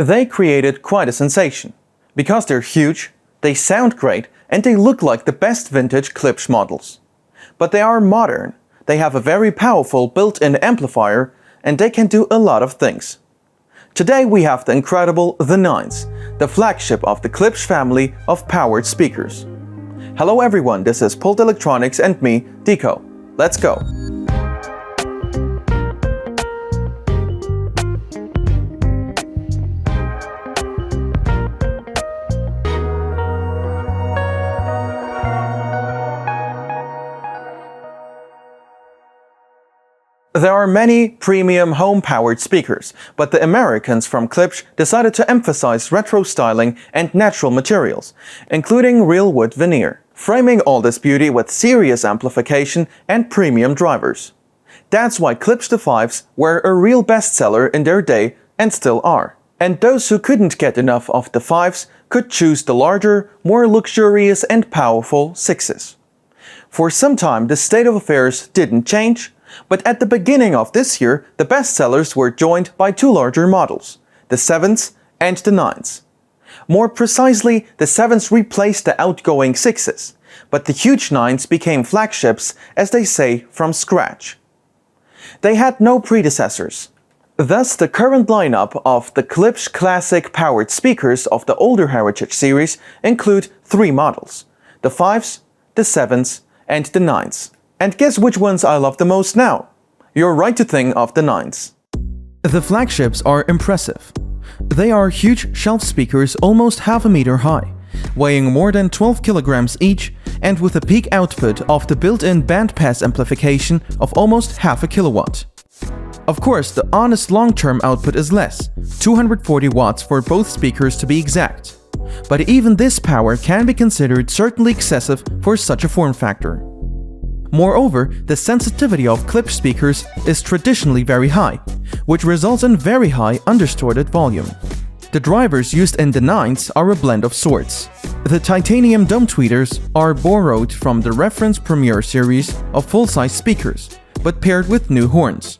They created quite a sensation. Because they're huge, they sound great, and they look like the best vintage Klipsch models. But they are modern, they have a very powerful built-in amplifier, and they can do a lot of things. Today we have the incredible The Nines, the flagship of the Klipsch family of powered speakers. Hello everyone, this is Pult Electronics and me, Dico. Let's go! There are many premium home-powered speakers, but the Americans from Klipsch decided to emphasize retro styling and natural materials, including real wood veneer, framing all this beauty with serious amplification and premium drivers. That's why Klipsch the Fives were a real bestseller in their day and still are. And those who couldn't get enough of the Fives could choose the larger, more luxurious and powerful Sixes. For some time, the state of affairs didn't change, but at the beginning of this year, the bestsellers were joined by two larger models, the Sevens and the Nines. More precisely, the Sevens replaced the outgoing Sixes, but the huge Nines became flagships, as they say, from scratch. They had no predecessors. Thus, the current lineup of the Klipsch classic powered speakers of the older Heritage series include three models, the Fives, the Sevens and the Nines. And guess which ones I love the most now? You're right to think of the Nines. The flagships are impressive. They are huge shelf speakers almost half a meter high, weighing more than 12 kilograms each and with a peak output of the built-in bandpass amplification of almost half a kilowatt. Of course, the honest long-term output is less, 240 watts for both speakers to be exact. But even this power can be considered certainly excessive for such a form factor. Moreover, the sensitivity of Klipsch speakers is traditionally very high, which results in very high undistorted volume. The drivers used in the Nines are a blend of sorts. The titanium dome tweeters are borrowed from the reference Premier series of full-size speakers, but paired with new horns.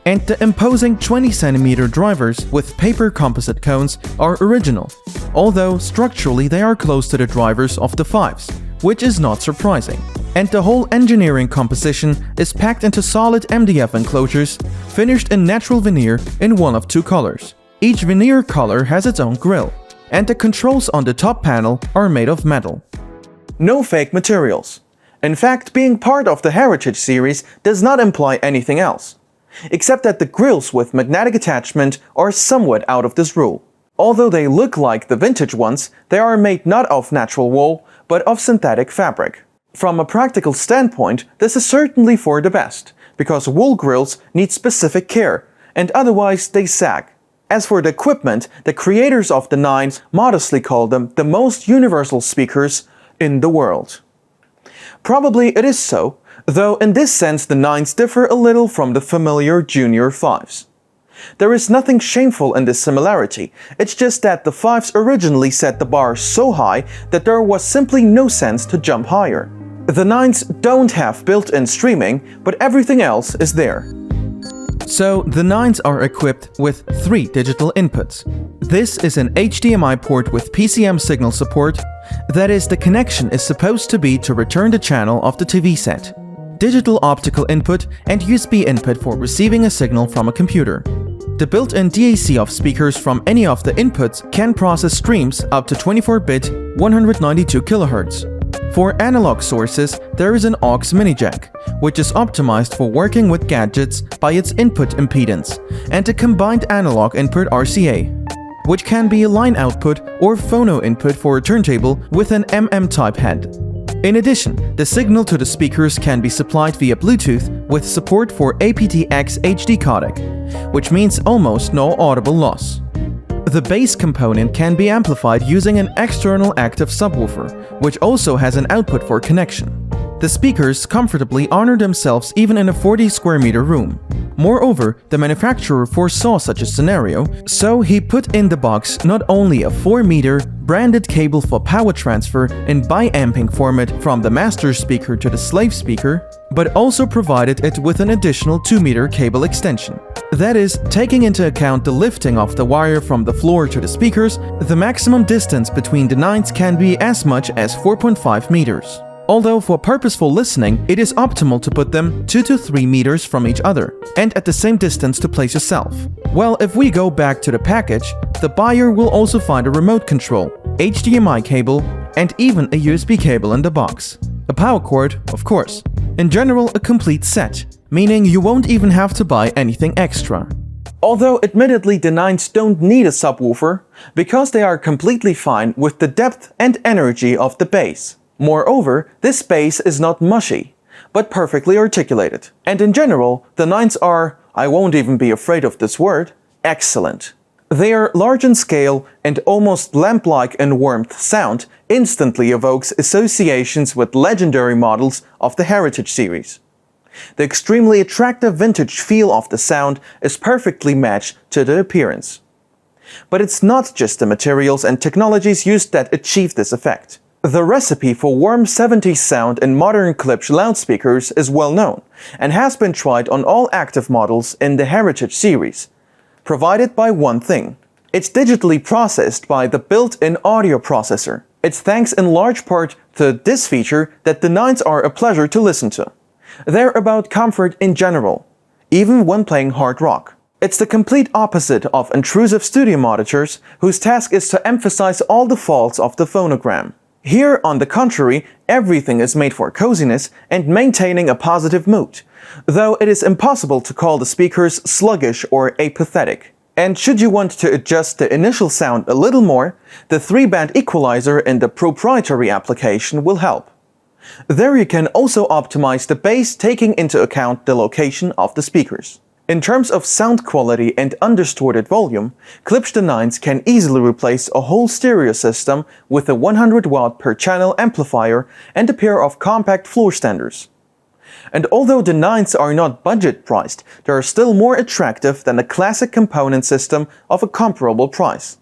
And the imposing 20cm drivers with paper composite cones are original, although structurally they are close to the drivers of the Fives, which is not surprising. And the whole engineering composition is packed into solid MDF enclosures, finished in natural veneer in one of two colors. Each veneer color has its own grille, and the controls on the top panel are made of metal. No fake materials. In fact, being part of the Heritage series does not imply anything else, except that the grills with magnetic attachment are somewhat out of this rule. Although they look like the vintage ones, they are made not of natural wool, but of synthetic fabric. From a practical standpoint, this is certainly for the best, because wool grills need specific care, and otherwise they sag. As for the equipment, the creators of the Nines modestly call them the most universal speakers in the world. Probably it is so, though in this sense the Nines differ a little from the familiar Junior Fives. There is nothing shameful in this similarity, it's just that the Fives originally set the bar so high that there was simply no sense to jump higher. The Nines don't have built-in streaming, but everything else is there. So, the Nines are equipped with 3 digital inputs. This is an HDMI port with PCM signal support, that is, the connection is supposed to be to return the channel of the TV set. Digital optical input and USB input for receiving a signal from a computer. The built-in DAC of speakers from any of the inputs can process streams up to 24-bit 192 kHz. For analog sources, there is an aux mini jack, which is optimized for working with gadgets by its input impedance, and a combined analog input RCA, which can be a line output or phono input for a turntable with an MM-type head. In addition, the signal to the speakers can be supplied via Bluetooth with support for aptX HD codec, which means almost no audible loss. The bass component can be amplified using an external active subwoofer, which also has an output for connection. The speakers comfortably honor themselves even in a 40 square meter room. Moreover, the manufacturer foresaw such a scenario, so he put in the box not only a 4-meter branded cable for power transfer in bi-amping format from the master speaker to the slave speaker, but also provided it with an additional 2-meter cable extension. That is, taking into account the lifting of the wire from the floor to the speakers, the maximum distance between the nines can be as much as 4.5 meters. Although for purposeful listening, it is optimal to put them 2 to 3 meters from each other, and at the same distance to place yourself. Well, if we go back to the package, the buyer will also find a remote control, HDMI cable, and even a USB cable in the box. A power cord, of course. In general, a complete set, meaning you won't even have to buy anything extra. Although admittedly the Nines don't need a subwoofer, because they are completely fine with the depth and energy of the bass. Moreover, this bass is not mushy, but perfectly articulated. And in general, the Nines are, I won't even be afraid of this word, excellent. Their large in scale and almost lamp-like in warmth sound instantly evokes associations with legendary models of the Heritage series. The extremely attractive vintage feel of the sound is perfectly matched to the appearance. But it's not just the materials and technologies used that achieve this effect. The recipe for warm 70s sound in modern Klipsch loudspeakers is well known and has been tried on all active models in the Heritage series, provided by one thing. It's digitally processed by the built-in audio processor. It's thanks in large part to this feature that the Nines are a pleasure to listen to. They're about comfort in general, even when playing hard rock. It's the complete opposite of intrusive studio monitors, whose task is to emphasize all the faults of the phonogram. Here, on the contrary, everything is made for coziness and maintaining a positive mood, though it is impossible to call the speakers sluggish or apathetic. And should you want to adjust the initial sound a little more, the 3-band equalizer in the proprietary application will help. There you can also optimize the bass taking into account the location of the speakers. In terms of sound quality and undistorted volume, Klipsch The Nines can easily replace a whole stereo system with a 100 watt per channel amplifier and a pair of compact floor standers. And although the Nines are not budget priced, they are still more attractive than the classic component system of a comparable price.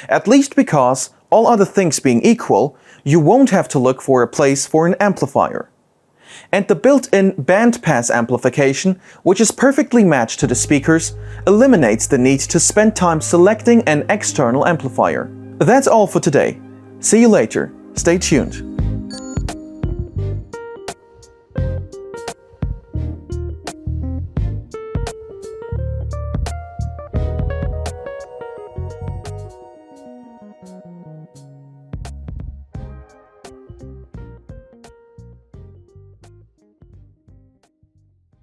At least because, all other things being equal, you won't have to look for a place for an amplifier. And the built-in bandpass amplification, which is perfectly matched to the speakers, eliminates the need to spend time selecting an external amplifier. That's all for today. See you later. Stay tuned.